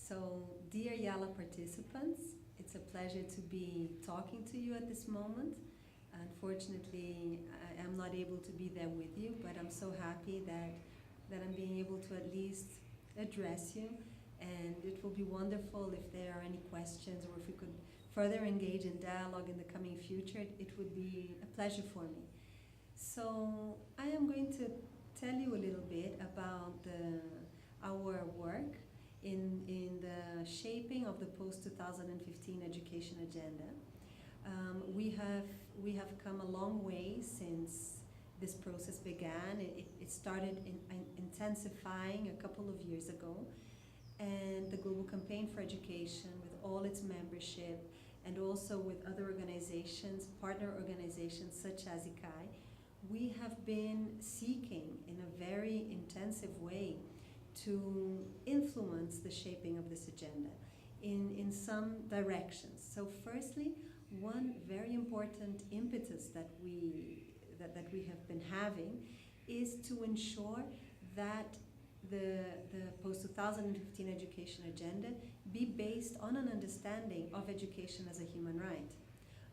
So, dear IALLA participants, it's a pleasure to be talking to you at this moment. Unfortunately, I am not able to be there with you, but I'm so happy that I'm being able to at least address you. And it will be wonderful if there are any questions or if we could further engage in dialogue in the coming future. It would be a pleasure for me. So I am going to tell you a little bit about our work in the shaping of the post-2015 education agenda. We have come a long way since this process began. It started intensifying a couple of years ago, and the Global Campaign for Education, with all its membership, and also with other organizations, partner organizations such as ICAE, we have been seeking in a very intensive way to influence the shaping of this agenda in some directions. So firstly, one very important impetus that we have been having is to ensure that the post-2015 education agenda be based on an understanding of education as a human right.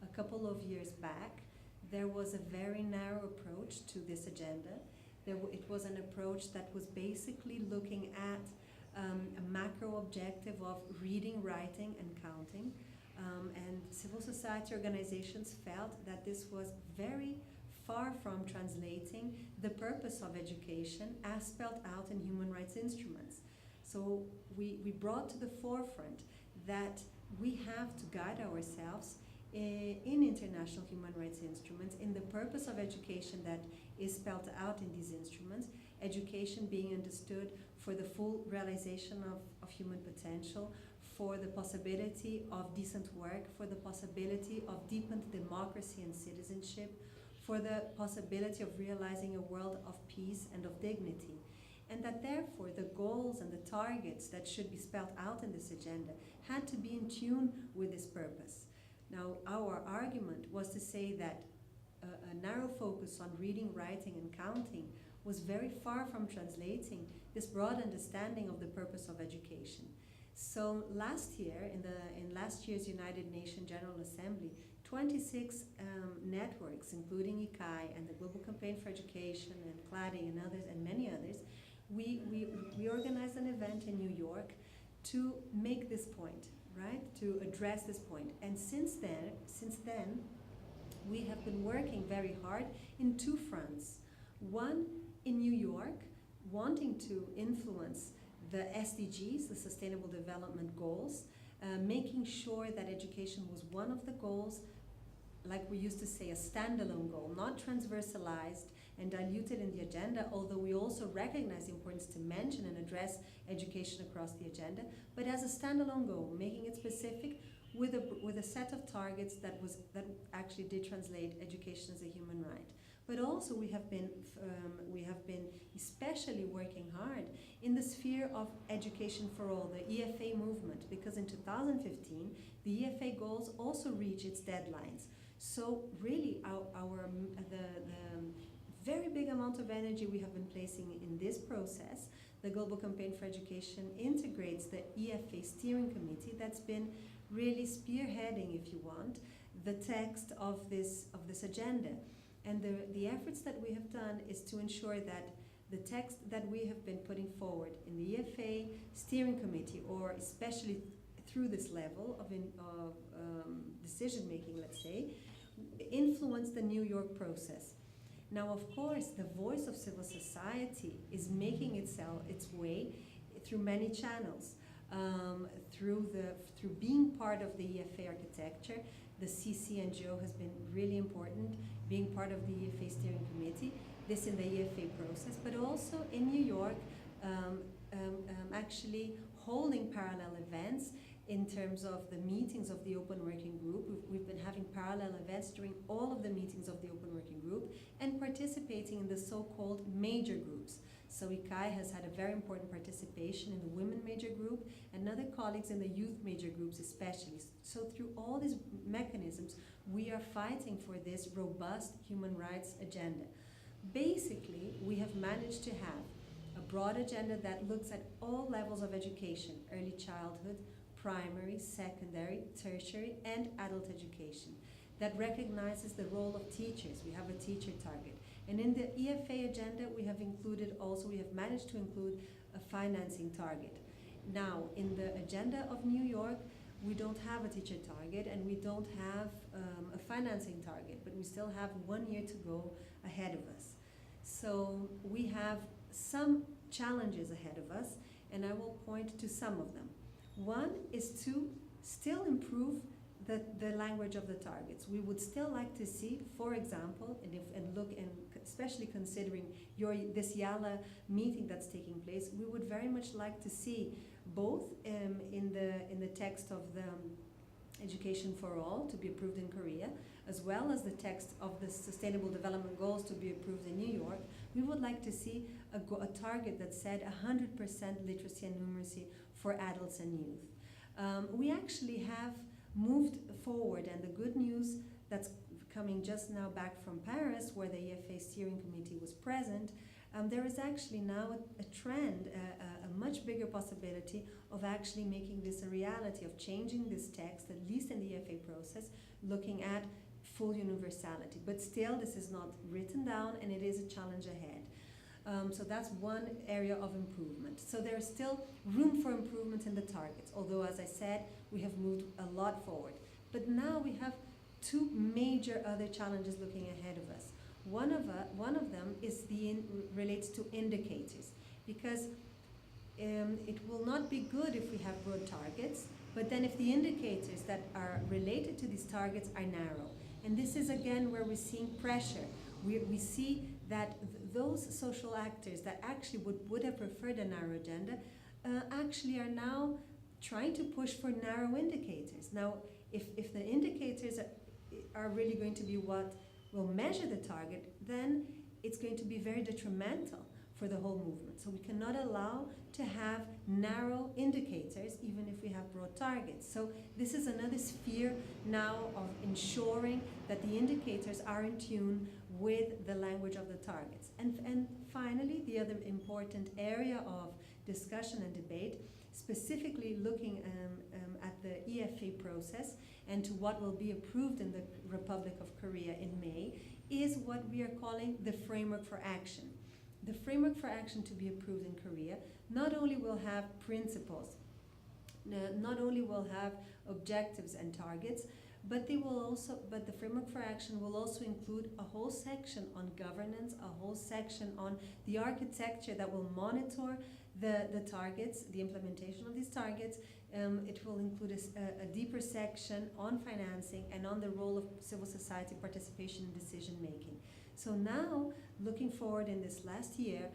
A couple of years back, there was a very narrow approach to this agenda. It was an approach that was basically looking at a macro objective of reading, writing, and counting. And civil society organizations felt that this was very far from translating the purpose of education as spelled out in human rights instruments. So we brought to the forefront that we have to guide ourselves in international human rights instruments, in the purpose of education that is spelled out in these instruments, education being understood for the full realization of human potential, for the possibility of decent work, for the possibility of deepened democracy and citizenship, for the possibility of realizing a world of peace and of dignity. And that therefore the goals and the targets that should be spelled out in this agenda had to be in tune with this purpose. Now, our argument was to say that a narrow focus on reading, writing, and counting was very far from translating this broad understanding of the purpose of education. So last year, in last year's United Nations General Assembly, 26 networks, including ICAE and the Global Campaign for Education and CLADI and others, and many others, we organized an event in New York to make this point, right? To address this point. And since then, we have been working very hard in two fronts. One, in New York, wanting to influence the SDGs, the Sustainable Development Goals, making sure that education was one of the goals, like we used to say, a standalone goal, not transversalized and diluted in the agenda, although we also recognize the importance to mention and address education across the agenda, but as a standalone goal, making it specific with a set of targets that actually did translate education as a human right. But also we have been especially working hard in the sphere of education for all, the EFA movement, because in 2015 the EFA goals also reach its deadlines. So really the very big amount of energy we have been placing in this process, the Global Campaign for Education integrates the EFA steering committee that's been really spearheading, if you want, the text of this agenda. And the efforts that we have done is to ensure that the text that we have been putting forward in the EFA steering committee, or especially through this level of decision making, let's say, influence the New York process. Now, of course, the voice of civil society is making its way through many channels. Through being part of the EFA architecture, the CC&GO has been really important, being part of the EFA steering committee, this in the EFA process, but also in New York, actually holding parallel events in terms of the meetings of the Open Working Group. We've been having parallel events during all of the meetings of the Open Working Group and participating in the so-called major groups. So ICAE has had a very important participation in the women major group and other colleagues in the youth major groups especially. So through all these mechanisms, we are fighting for this robust human rights agenda. Basically, we have managed to have a broad agenda that looks at all levels of education, early childhood, primary, secondary, tertiary, and adult education, that recognizes the role of teachers. We have a teacher target. And in the EFA agenda, we have managed to include a financing target. Now, in the agenda of New York, we don't have a teacher target and we don't have a financing target, but we still have 1 year to go ahead of us. So we have some challenges ahead of us, and I will point to some of them. One is to still improve the language of the targets. We would still like to see, for example, especially considering this IALLA meeting that's taking place, we would very much like to see both in the text of the Education for All to be approved in Korea, as well as the text of the Sustainable Development Goals to be approved in New York. We would like to see a target that said 100% literacy and numeracy for adults and youth. We actually have moved forward, and the good news that's coming just now back from Paris, where the EFA steering committee was present, there is actually now a trend, a much bigger possibility of actually making this a reality, of changing this text, at least in the EFA process, looking at full universality. But still, this is not written down, and it is a challenge ahead. So that's one area of improvement. So there is still room for improvement in the targets, although, as I said, we have moved a lot forward. But now we have two major other challenges looking ahead of us. One of them is relates to indicators, because it will not be good if we have broad targets, but then if the indicators that are related to these targets are narrow. And this is again where we're seeing pressure. We see that those social actors that actually would have preferred a narrow agenda actually are now trying to push for narrow indicators. Now, if the indicators are really going to be what will measure the target, then it's going to be very detrimental for the whole movement. So we cannot allow to have narrow indicators even if we have broad targets. So this is another sphere now of ensuring that the indicators are in tune with the language of the targets. And finally, the other important area of discussion and debate, specifically looking at the EFA process and to what will be approved in the Republic of Korea in May, is what we are calling the framework for action. The framework for action to be approved in Korea not only will have principles, not only will have objectives and targets, but the framework for action will also include a whole section on governance, a whole section on the architecture that will monitor the targets, the implementation of these targets. It will include a deeper section on financing and on the role of civil society participation in decision making. So now, looking forward in this last year,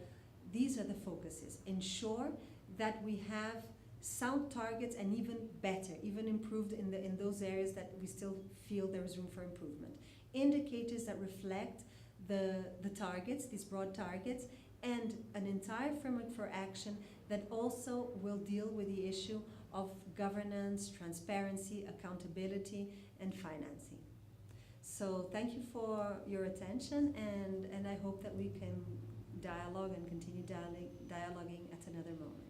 these are the focuses. Ensure that we have sound targets, and even better, even improved in those areas that we still feel there is room for improvement. Indicators that reflect the targets, these broad targets, and an entire framework for action that also will deal with the issue of governance, transparency, accountability, and financing. So thank you for your attention, and I hope that we can dialogue and continue dialoguing at another moment.